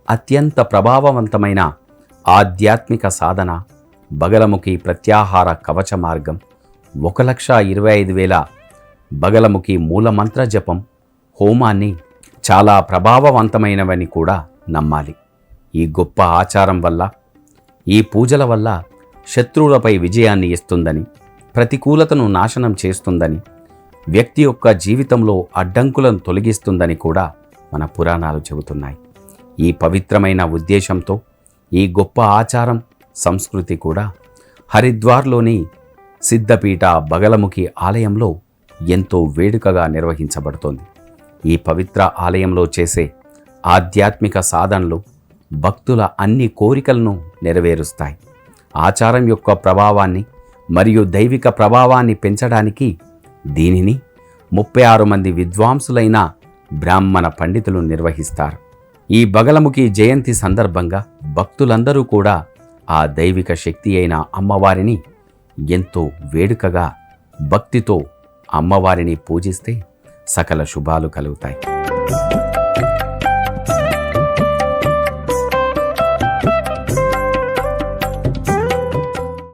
అత్యంత ప్రభావవంతమైన ఆధ్యాత్మిక సాధన బగలముఖి ప్రత్యాహార కవచ మార్గం, 1,25,000 బగలముఖి మూలమంత్ర జపం, హోమాన్ని చాలా ప్రభావవంతమైనవని కూడా నమ్మాలి. ఈ గొప్ప ఆచారం వల్ల, ఈ పూజల వల్ల శత్రువులపై విజయాన్ని ఇస్తుందని, ప్రతికూలతను నాశనం చేస్తుందని, వ్యక్తి యొక్క జీవితంలో అడ్డంకులను తొలగిస్తుందని కూడా మన పురాణాలు చెబుతున్నాయి. ఈ పవిత్రమైన ఉద్దేశంతో ఈ గొప్ప ఆచారం, సంస్కృతి కూడా హరిద్వార్లోని సిద్ధపీఠ బగలముఖి ఆలయంలో ఎంతో వేడుకగా నిర్వహించబడుతోంది. ఈ పవిత్ర ఆలయంలో చేసే ఆధ్యాత్మిక సాధనలు భక్తుల అన్ని కోరికలను నెరవేరుస్తాయి. ఆచారం యొక్క ప్రభావాన్ని మరియు దైవిక ప్రభావాన్ని పెంచడానికి దీనిని 36 మంది విద్వాంసులైన బ్రాహ్మణ పండితులు నిర్వహిస్తారు. ఈ బగలముఖి జయంతి సందర్భంగా భక్తులందరూ కూడా ఆ దైవిక శక్తి అయిన అమ్మవారిని ఎంతో వేడుకగా, భక్తితో అమ్మవారిని పూజిస్తే సకల శుభాలు కలుగుతాయి.